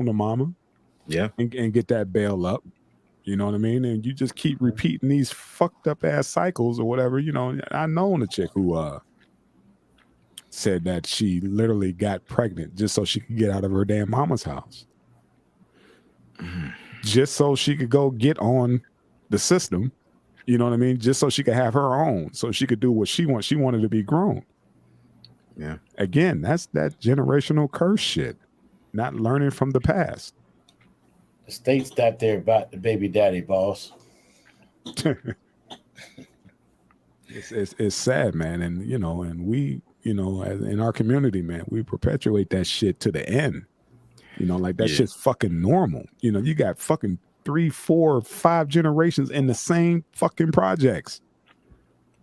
on the mama. Yeah. And get that bail up. You know what I mean? And you just keep repeating these fucked up ass cycles or whatever. You know, I known a chick who said that she literally got pregnant just so she could get out of her damn mama's house. Just so she could go get on the system. You know what I mean? Just so she could have her own, so she could do what she wants. She wanted to be grown. Yeah. Again, that's that generational curse shit. Not learning from the past. The state's that there about the baby daddy, boss. It's sad, man. And you know, and we, you know, in our community, man, we perpetuate that shit to the end. You know, like that shit's fucking normal. You know, you got fucking 3, 4, 5 generations in the same fucking projects.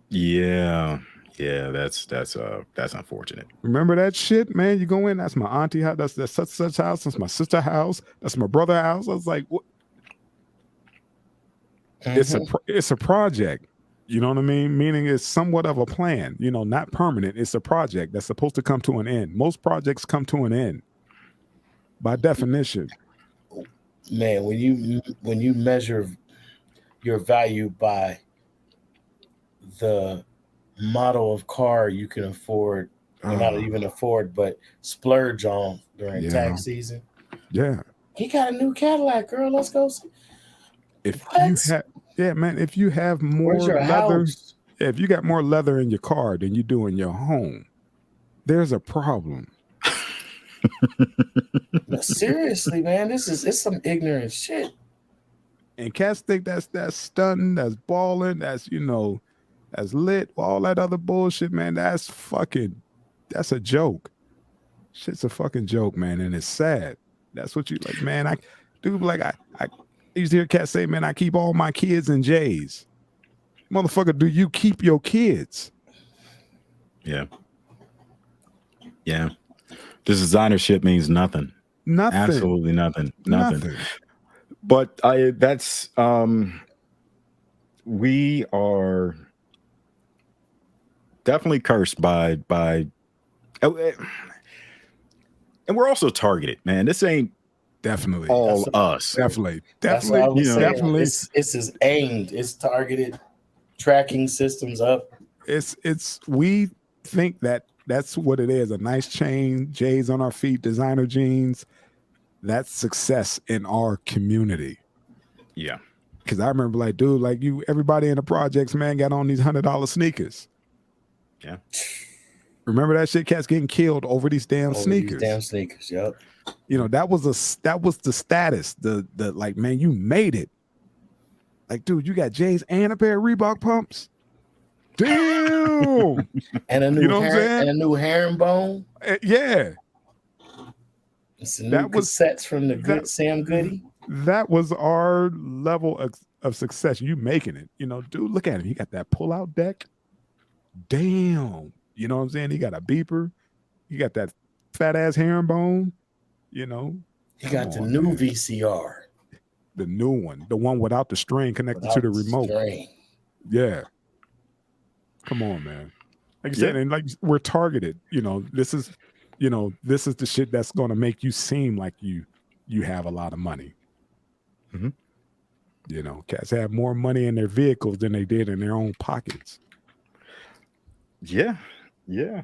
Yeah. Yeah, that's unfortunate. Remember that shit, man? You go in, that's my auntie house, that's such house, that's my sister house, that's my brother house. I was like, what? It's a project. You know what I mean? Meaning it's somewhat of a plan, you know, not permanent. It's a project that's supposed to come to an end. Most projects come to an end by definition. Man, when you measure your value by the model of car you can afford, or not even afford, but splurge on during tax season. Yeah. He got a new Cadillac, girl. Let's go see. If you have more leather, house? if you got more leather in your car than you do in your home, there's a problem. No, seriously, man, it's some ignorant shit. And cats think that's stunting, that's balling, that's, you know, that's lit, all that other bullshit, man. That's a joke. Shit's a fucking joke, man, and it's sad. That's what you like, man. I used to hear cats say, man, I keep all my kids in J's. Motherfucker, do you keep your kids? Yeah. Yeah. This designer shit means nothing. Nothing. Absolutely nothing. Nothing. But we are definitely cursed by and we're also targeted, man. This ain't definitely all us. Definitely. You know, definitely. It's aimed. It's targeted. Tracking systems up. We think that's what it is. A nice chain, J's on our feet, designer jeans. That's success in our community. Yeah. Because I remember, like, dude, like everybody in the projects, man, got on these $100 sneakers. Yeah. Remember that shit? Cats getting killed over these damn sneakers. These damn sneakers, yep. You know, that was the status. The like, man, you made it. Like, dude, you got J's and a pair of Reebok pumps. Damn. And a new, you know what I'm saying? And a new herringbone. Yeah. It's new cassettes from the good Sam Goody. That was our level of success. You making it. You know, dude, look at him. He got that pull-out deck. Damn. You know what I'm saying? He got a beeper. He got that fat-ass herringbone. You know. He got the new VCR. The new one. The one without the string connected to the remote. Yeah. Come on, man. Like you said, and like we're targeted. You know, this is the shit that's going to make you seem like you have a lot of money. Mm-hmm. You know, cats have more money in their vehicles than they did in their own pockets. Yeah. Yeah.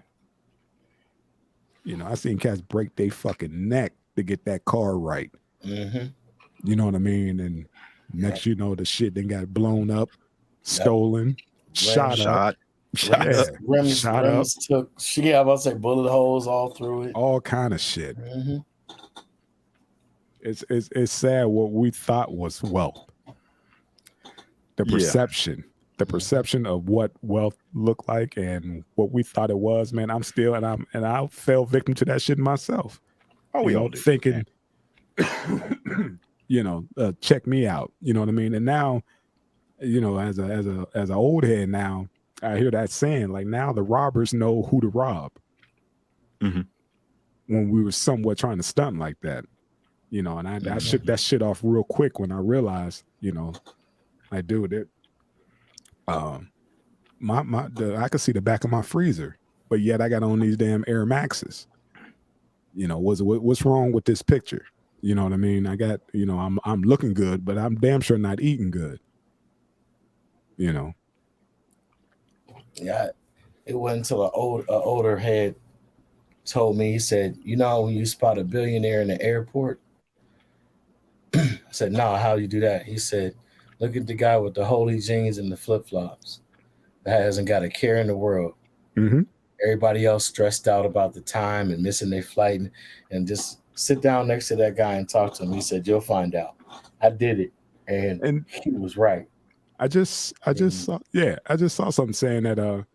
You know, I seen cats break their fucking neck to get that car right. Mm-hmm. You know what I mean? And next you know, the shit then got blown up, stolen, shot up. Rims took, I about to say bullet holes all through it. All kind of shit. Mm-hmm. It's sad what we thought was wealth. The perception. The perception of what wealth looked like and what we thought it was, man. I fell victim to that shit myself. Oh, we all did. Thinking, you know, check me out. You know what I mean? And now, you know, as an old head now, I hear that saying, like, now the robbers know who to rob. Mm-hmm. When we were somewhat trying to stunt like that, you know, and I shook that shit off real quick when I realized, you know, I do it. I could see the back of my freezer, but yet I got on these damn Air Maxes. You know, what's wrong with this picture? You know what I mean? I got, I'm looking good, but I'm damn sure not eating good. You know. Yeah, it wasn't until an older head told me. He said, "You know, when you spot a billionaire in the airport," I said, "No, how do you do that?" He said, "Look at the guy with the holy jeans and the flip flops that hasn't got a care in the world. Mm-hmm. Everybody else stressed out about the time and missing their flight, and just sit down next to that guy and talk to him." He said, "You'll find out." I did it, and And he was right. I just saw something saying that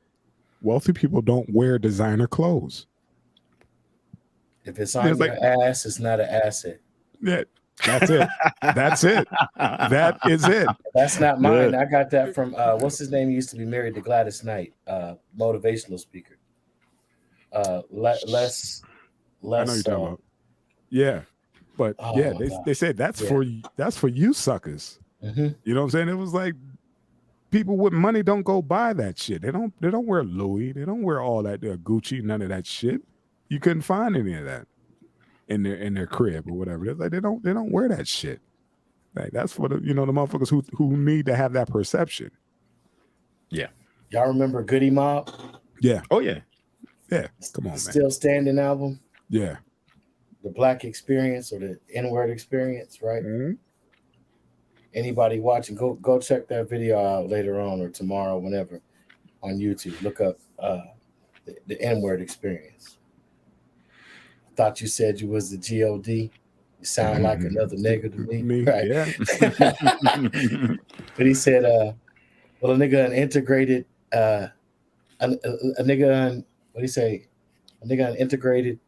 wealthy people don't wear designer clothes. If it's on It's your like, ass, it's not an asset. yeah, that's it. That's it. That is it. That's not mine. Yeah. I got that from what's his name? He used to be married to Gladys Knight, motivational speaker. Less. I know you're talking about. Yeah, but Oh yeah, my God. they said that's Yeah. for you suckers. Mhm. You know what I'm saying? It was like people with money don't go buy that shit. They don't wear Louis. They don't wear all that Gucci. None of that shit. You couldn't find any of that in their crib or whatever. It's like they don't wear that shit. Like that's for the the motherfuckers who need to have that perception. Y'all remember Goody Mob? Yeah, Oh yeah. yeah. Come on, man. Still Standing album, Yeah. the Black Experience or the N-word Experience, right? Mhm. Anybody watching, go check that video out later on or tomorrow, whenever, on YouTube. Look up the N-word Experience. Thought you said you was the God. You sound like another nigga to me. Right. Yeah. But he said, well, a nigga unintegrated, a nigga, what do you say? A nigga unintegrated,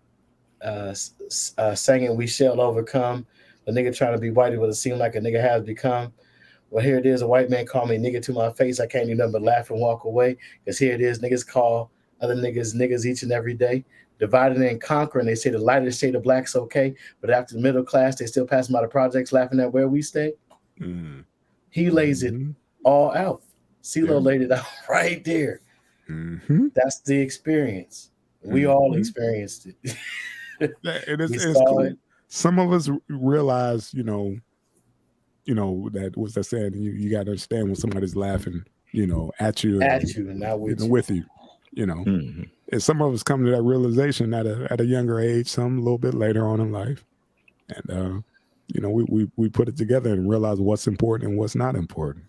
singing "We Shall Overcome." The nigga trying to be white, but it seemed like a nigga has become. Well, here it is. A white man called me nigga to my face. I can't do nothing but laugh and walk away. Because here it is. Niggas call other niggas each and every day. Dividing and conquering. They say the lightest shade of black's okay. But after the middle class, they still pass by the projects laughing at where we stay. Mm. He lays it Mhm. all out. CeeLo Yeah. laid it out right there. Mhm. That's the experience. We all experienced it. Yeah, it's We it's saw cool. it. Some of us realize, that what's that saying? You got to understand when somebody's laughing, at you, At you and not with you. with you, you know. Mhm. And some of us come to that realization at a younger age, some a little bit later on in life, and we put it together and realize what's important and what's not important.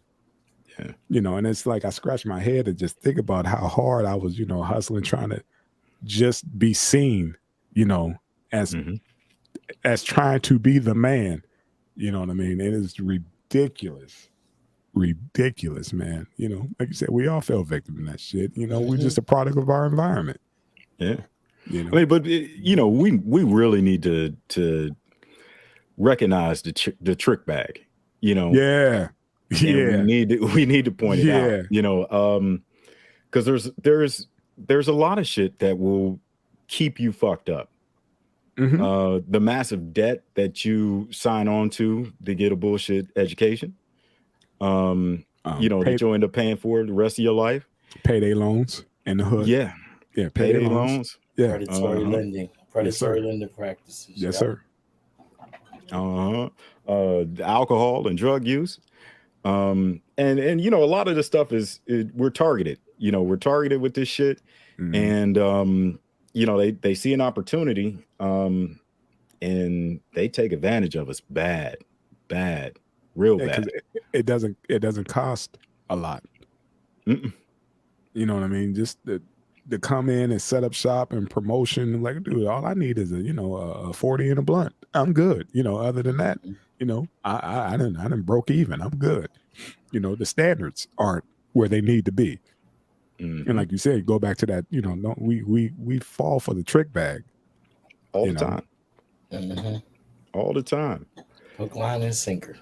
Yeah. And it's like I scratch my head and just think about how hard I was, hustling, trying to just be seen, as Mhm. as trying to be the man. You know what I mean? It is ridiculous, man. Like you said, we all fell victim to that shit. We're just a product of our environment. Yeah. You know, I mean, but we really need to recognize the trick bag. yeah, And yeah, we need to point it out. yeah. Because there's a lot of shit that will keep you fucked up. Mhm. The massive debt that you sign on to get a bullshit education. That Pay, you'll end up paying for the rest of your life. payday loans in the hood. Yeah. Yeah, Payday loans. Yeah, Predatory lending. Predatory lending practices. yes, Yep. sir. The alcohol and drug use. And a lot of this stuff we're targeted. We're targeted with this shit. Mhm. And they see an opportunity and they take advantage of us bad, real Yeah, because bad. it doesn't cost a lot. Mm-mm. You know what I mean? Just to come in and set up shop and promotion. Like, dude, all I need is a 40 and a blunt. I'm good. Other than that, I didn't broke even. I'm good. The standards aren't where they need to be. Mhm. And like you said, go back to that. No, we fall for the trick bag all the time. Mm-hmm. All the time. Hook, line, and sinker.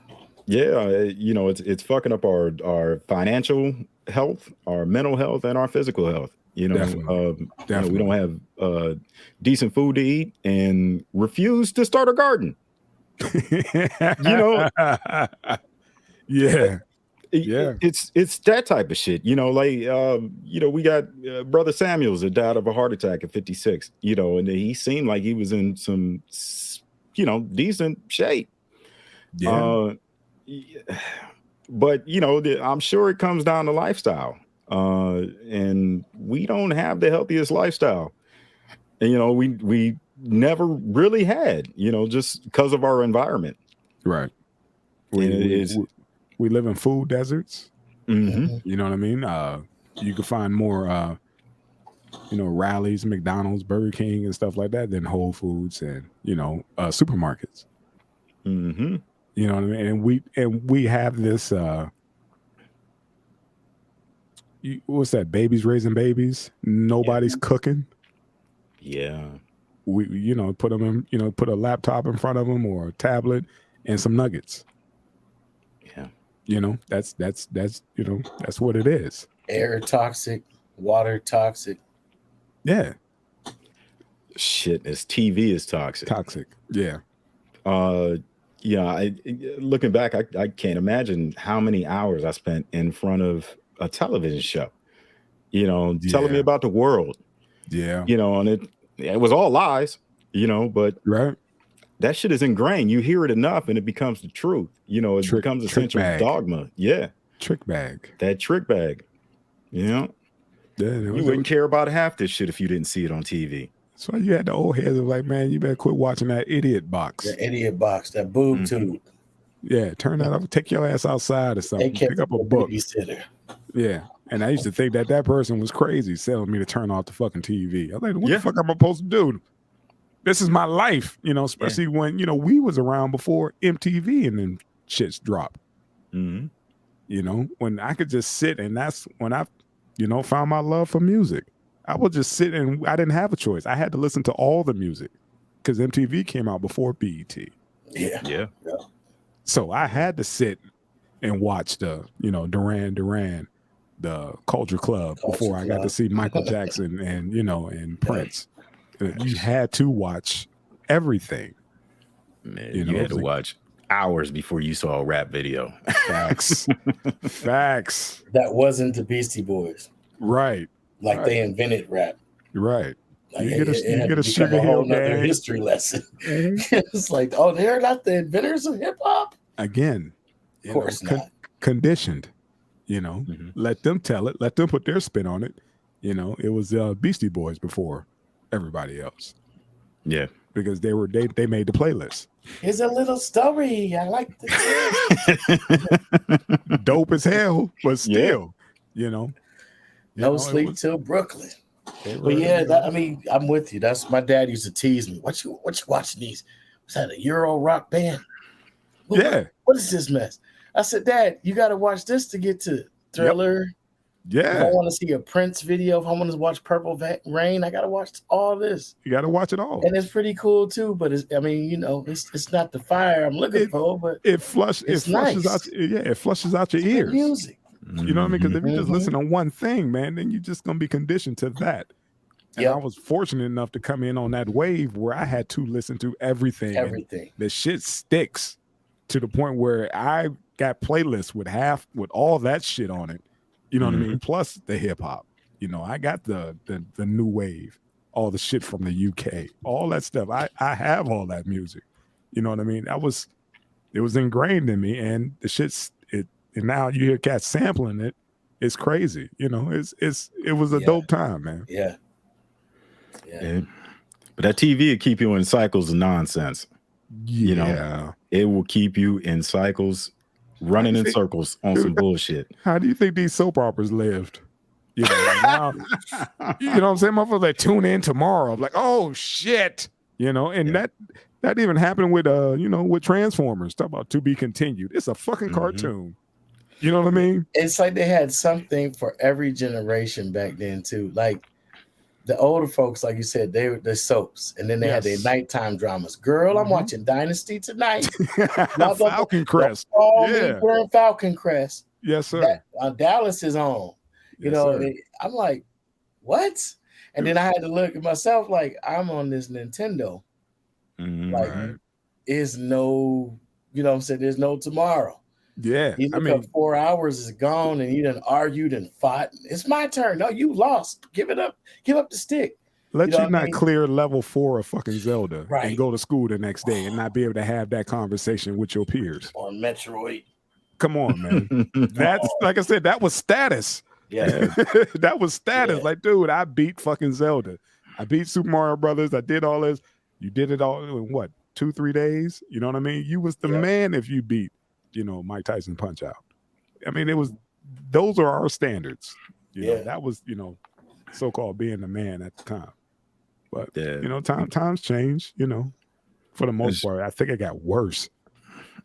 Yeah, it's fucking up our financial health, our mental health, and our physical health. Definitely. We don't have decent food to eat and refuse to start a garden. Yeah. It's that type of shit. We got Brother Samuels that died of a heart attack at 56. And he seemed like he was in some decent shape. Yeah. But I'm sure it comes down to lifestyle. And we don't have the healthiest lifestyle. And we never really had, just because of our environment. Right. We live in food deserts. Mm-hmm. You know what I mean? You can find more Rallies, McDonald's, Burger King, and stuff like that than Whole Foods and supermarkets. Mm-hmm. You know what I mean? And we have this. What's that? Babies raising babies. Nobody's cooking. Yeah. We put them in. Put a laptop in front of them or a tablet and some nuggets. Yeah. That's what it is. Air toxic, water toxic. Yeah. Shit, this TV is toxic. Toxic. Yeah. Looking back, I can't imagine how many hours I spent in front of a television show, telling me about the world. Yeah. And it was all lies, but right. That shit is ingrained. You hear it enough and it becomes the truth. It becomes essential dogma. Yeah. Trick bag. That trick bag. Yeah, you wouldn't care about half this shit if you didn't see it on TV. That's why you had the old heads of like, man, you better quit watching that idiot box. The idiot box, that boob tube. Yeah, turn that up. Take your ass outside or something. Pick up a book. Babysitter. Yeah, and I used to think that person was crazy, telling me to turn off the fucking TV. I was like, what the fuck am I supposed to do? This is my life, especially when we was around before MTV and then shits dropped. Mm-hmm. When I could just sit, and that's when I, found my love for music. I would just sit and I didn't have a choice. I had to listen to all the music because MTV came out before BET. Yeah. So I had to sit and watch the, Duran, the Culture Club before I got to see Michael Jackson and, and Prince. You had to watch everything. Man, you had to watch hours before you saw a rap video. Facts. Facts. That wasn't the Beastie Boys. Right. Like they invented rap. Right. Like you get a Sugar whole Hill Gang. history lesson. It's like, oh, they're not the inventors of hip hop. Again, of course not. Conditioned. Let them tell it. Let them put their spin on it. It was Beastie Boys before everybody else. Yeah. Because they made the playlist. Here's a little story. I like this. Dope as hell, but still, No sleep till Brooklyn. But I'm with you. That's my dad used to tease me. What you watching these? Was that a Euro rock band? What is this mess? I said, Dad, you got to watch this to get to Thriller. Yeah. If I want to see a Prince video, if I want to watch Purple Rain, I got to watch all this. You got to watch it all. And it's pretty cool too. But it's not the fire I'm looking for. But it flushes out. Yeah, it flushes out your ears. Music. You know what I mean? Because if you just listen to one thing, man, then you're just gonna be conditioned to that. And I was fortunate enough to come in on that wave where I had to listen to everything. Everything. The shit sticks to the point where I got playlists with all that shit on it. You know what I mean? Plus the hip hop. I got the new wave, all the shit from the UK, all that stuff. I have all that music. You know what I mean? It was ingrained in me, and the shit's and now you hear cats sampling it. It's crazy. It was a dope time, man. Yeah. But that TV will keep you in cycles of nonsense. Yeah. It will keep you in cycles, running in circles on some bullshit. How do you think these soap operas lived? Now, you know what I'm saying? Motherfuckers like tune in tomorrow. I'm like, oh shit. And that even happened with with Transformers. Talk about to be continued. It's a fucking cartoon. You know what I mean? It's like they had something for every generation back then too. Like the older folks, like you said, they were the soaps, and then they had their nighttime dramas. Girl, I'm watching Dynasty tonight. Falcon Crest. We're in Falcon Crest. Yes, sir. Dallas is on. I'm like, what? And then I had to look at myself like, I'm on this Nintendo. Like, is no, what I'm saying? There's no tomorrow. Yeah. You look up 4 hours is gone and you done argued and fought. It's my turn. No, you lost. Give it up. Give up the stick. Let know you what I not mean? clear level 4 of fucking Zelda Right. and go to school the next day and not be able to have that conversation with your peers. Or Metroid. Come on, man. That's like I said, that was status. Yeah. That was status. Yeah. Like, dude, I beat fucking Zelda. I beat Super Mario Brothers. I did all this. You did it all in what, 2-3 days? You know what I mean? You was the man if you beat, Mike Tyson Punch Out. I mean, those are our standards. You know, that was, so-called being the man at the time. But times change, for the most part. I think it got worse.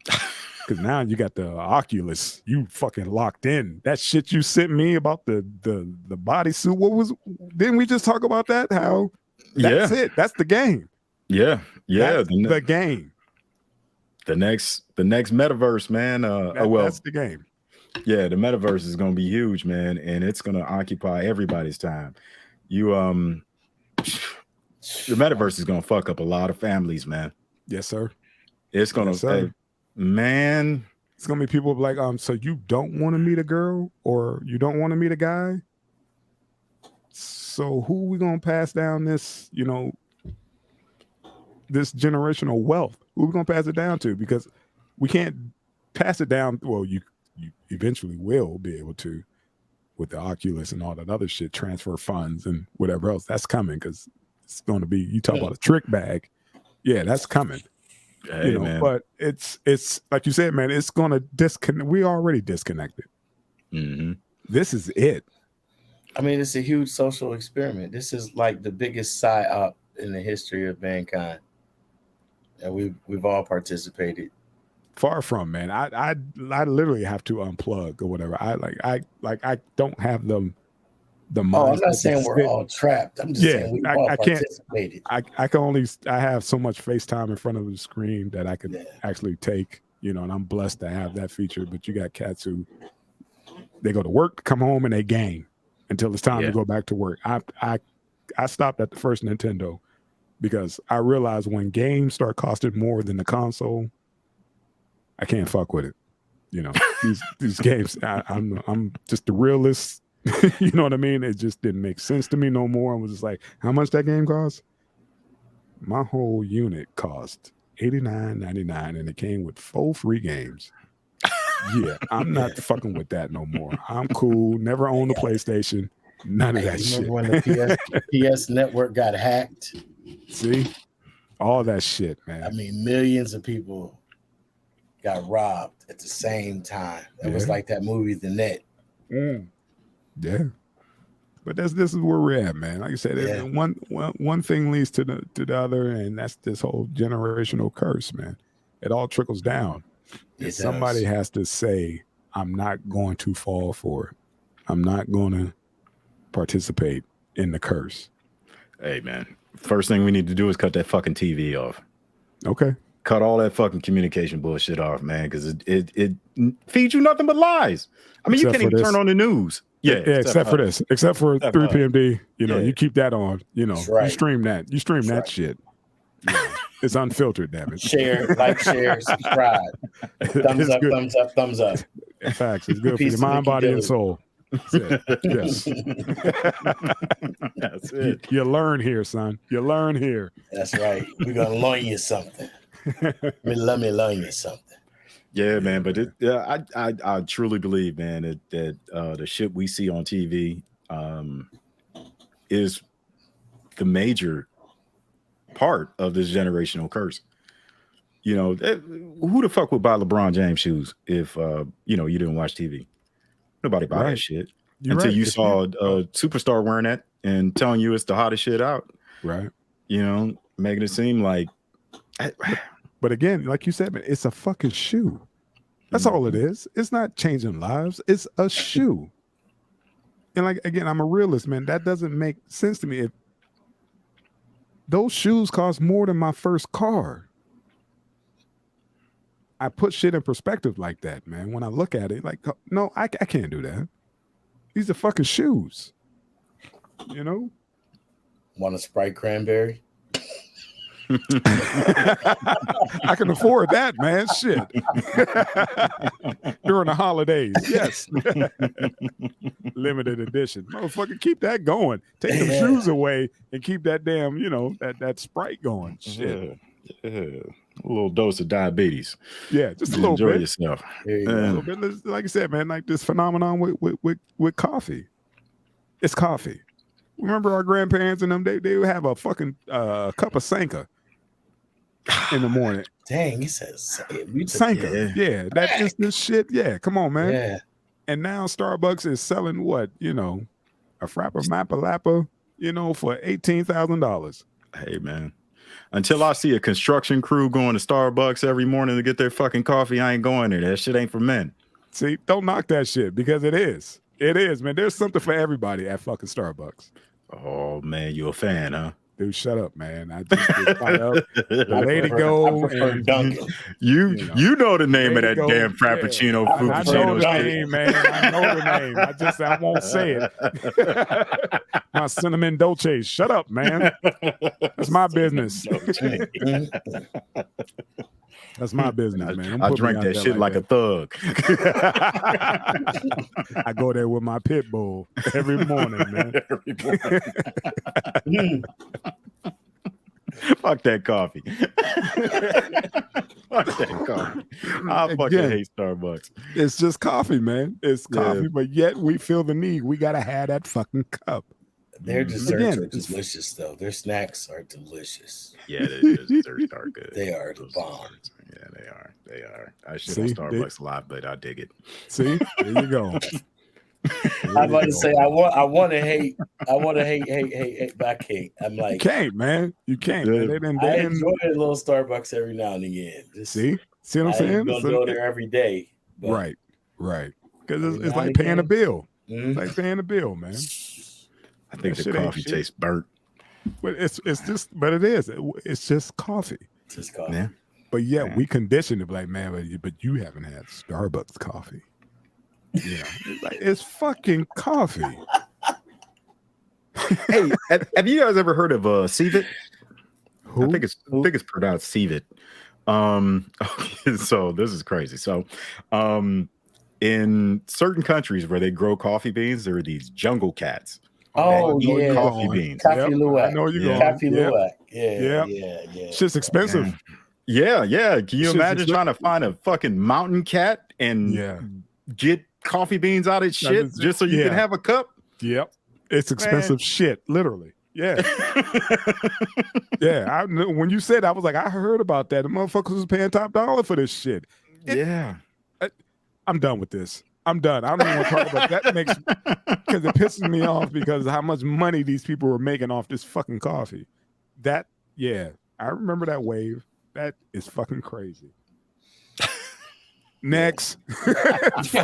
Because now you got the Oculus, you fucking locked in. That shit you sent me about the bodysuit. Didn't we just talk about that? How that's it. That's the game. Yeah. That's the game. The next metaverse, man. That's the game. Yeah, the metaverse is gonna be huge, man, and it's gonna occupy everybody's time. The metaverse is gonna fuck up a lot of families, man. Yes, sir. It's gonna man. It's gonna be people like, so you don't want to meet a girl or you don't want to meet a guy. So who we gonna pass down this, this generational wealth? Who we gonna pass it down to? Because we can't pass it down. Well, you eventually will be able to with the Oculus and all that other shit, transfer funds and whatever else. That's coming because it's going to be, you talk about a trick bag. Yeah, that's coming. Hey, man. But it's like you said, man, it's going to disconnect. We already disconnected. Mm-hmm. This is it. I mean, it's a huge social experiment. This is like the biggest psyop in the history of mankind. And we've all participated. Far from, man. I literally have to unplug or whatever. I don't have the I'm not saying we're all trapped. I'm just saying we all participated. I have so much FaceTime in front of the screen that I could actually take, and I'm blessed to have that feature. But you got cats who they go to work, come home, and they game until it's time to go back to work. I stopped at the first Nintendo because I realized when games start costing more than the console, I can't fuck with it. These games, I'm just the realist. You know what I mean? It just didn't make sense to me no more. I was just like, how much that game cost? My whole unit cost $89.99 and it came with 4 free games. Yeah, I'm not fucking with that no more. I'm cool. Never owned a PlayStation. None of that shit. When the PS network got hacked? See? All that shit, man. I mean, millions of people got robbed at the same time. It was like that movie, The Net. Yeah. But this is where we're at, man. Like I said, one thing leads to the other, and that's this whole generational curse, man. It all trickles down. Somebody has to say, I'm not going to fall for it. I'm not going to participate in the curse. Hey, man. First thing we need to do is cut that fucking TV off. Okay. Cut all that fucking communication bullshit off, man, because it feeds you nothing but lies. I mean, you can't even turn on the news. Yeah, except for this. Except for 3 PMD. You keep that on. You stream that. You stream that shit. It's unfiltered, damn it. Share, subscribe. Thumbs up, thumbs up, thumbs up. In fact, it's good for your mind, body, and soul. That's it. Yes. That's it. You learn here, son. You learn here. That's right. We're going to learn you something. Let me learn you something. Yeah, man. But I truly believe, man, that the shit we see on TV is the major part of this generational curse. Who the fuck would buy LeBron James shoes if you didn't watch TV? Nobody buy that shit until you saw a superstar wearing that and telling you it's the hottest shit out. Right. Making it seem like. But again, like you said, man, it's a fucking shoe. That's all it is. It's not changing lives. It's a shoe. And like, again, I'm a realist, man. That doesn't make sense to me. If those shoes cost more than my first car. I put shit in perspective like that, man. When I look at it, like, no, I can't do that. These are fucking shoes. Want a Sprite cranberry? I can afford that, man. Shit. During the holidays, yes. Limited edition, motherfucker. Keep that going. Take them shoes away and keep that damn, that Sprite going. Shit. Yeah. A little dose of diabetes. Yeah, just a little Enjoy bit. yourself. There you go. A little bit. Like I said, man, like this phenomenon with coffee. It's coffee. Remember our grandparents and them? They would have a fucking cup of Sanka in the morning. Dang, he says Sanka. Yeah, that is this shit. Yeah, come on, man. Yeah. And now Starbucks is selling what? A Frappa Mappa Lappa, for $18,000. Hey, man. Until I see a construction crew going to Starbucks every morning to get their fucking coffee, I ain't going there. That shit ain't for men. See, don't knock that shit because it is. It is, man. There's something for everybody at fucking Starbucks. Oh, man, you a fan, huh? Dude, shut up, man. I just get caught up. The lady go and Dunkin'. You know the name of that damn Frappuccino. I know the name, man. I know the name. I won't say it. My cinnamon dolce. Shut up, man. That's my business. That's my business, man. I drank that shit like a thug. I go there with my pit bull every morning, man. Fuck that coffee. Fuck that coffee. I fucking hate Starbucks. It's just coffee, man. It's coffee, but yet we feel the need. We gotta have that fucking cup. Their desserts are delicious, though. Their snacks are delicious. Yeah, their desserts are good. They are the bomb. Yeah, they are. They are. I shit on Starbucks a lot, but I dig it. See, there you go. I'm about to say I want to hate, but I can't. I'm like, you can't, man. You can't. Man. I enjoy a little Starbucks every now and again. See what I'm saying? Don't go there every day. Right. Because it's like paying a bill. Mm-hmm. It's like paying a bill, man. I think the coffee tastes burnt. But it's just, but it is. It's just coffee. It's just coffee. Yeah. But yeah, we conditioned to be like, man, but you haven't had Starbucks coffee. It's fucking coffee. Hey, have you guys ever heard of Civet? Who? I think it's pronounced Civet. So this is crazy. So, in certain countries where they grow coffee beans, there are these jungle cats. Oh yeah, coffee beans. Coffee Luwak. I know you're going. Coffee Luwak. Yeah. Shit's expensive. Yeah. Can you imagine trying to find a fucking mountain cat and get coffee beans out of shit just so you can have a cup? Yep. It's expensive shit, literally. Yeah. When you said that, I was like, I heard about that. The motherfuckers was paying top dollar for this shit. I'm done with this. I'm done. I don't even want to talk about that. Because it pisses me off because of how much money these people were making off this fucking coffee. I remember that wave. That is fucking crazy. Next. That's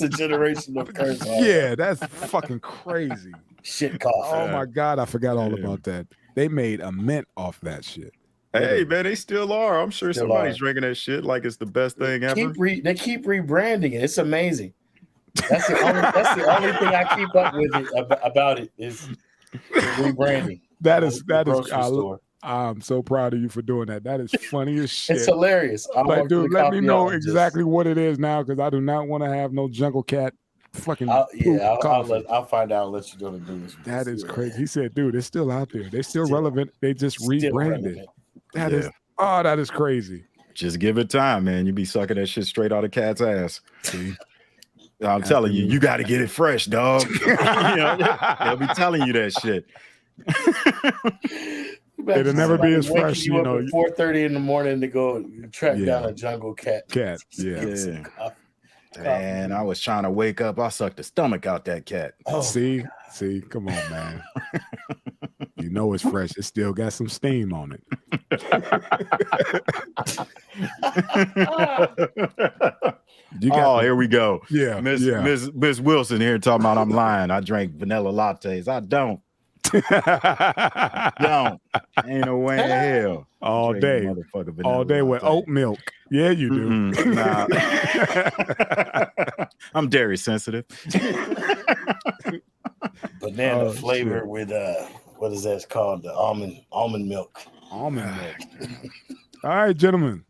a generation of curse. Yeah, that's fucking crazy. Shit coffee. Oh my God, I forgot all about that. They made a mint off that shit. Hey man, they still are. I'm sure somebody's drinking that shit like it's the best thing ever. They keep rebranding it. It's amazing. That's the only thing I keep up with about it is rebranding. That is. I'm so proud of you for doing that. That is funny as shit. It's hilarious. Like, dude, let me know exactly what it is now because I do not want to have no jungle cat fucking. I'll find out and let you know the news. That is crazy. He said, dude, it's still out there. They're still relevant. They just rebranded. That is crazy. Just give it time, man. You be sucking that shit straight out of cat's ass. See? I'm telling you, you got to get it fresh, dog. They'll be telling you that shit. It'll never be as fresh, at 4:30 in the morning to go track down a jungle cat. Man, I was trying to wake up. I sucked the stomach out that cat. Oh, see, come on, man. You know it's fresh. It still got some steam on it. Here we go. Yeah, Miss Wilson here talking about I'm lying. I drank vanilla lattes. I don't. Ain't no way in hell. All day with oat milk. Yeah, you do. Nah. I'm dairy sensitive. Banana flavor with what is that called? The almond milk. Almond milk. All right, gentlemen.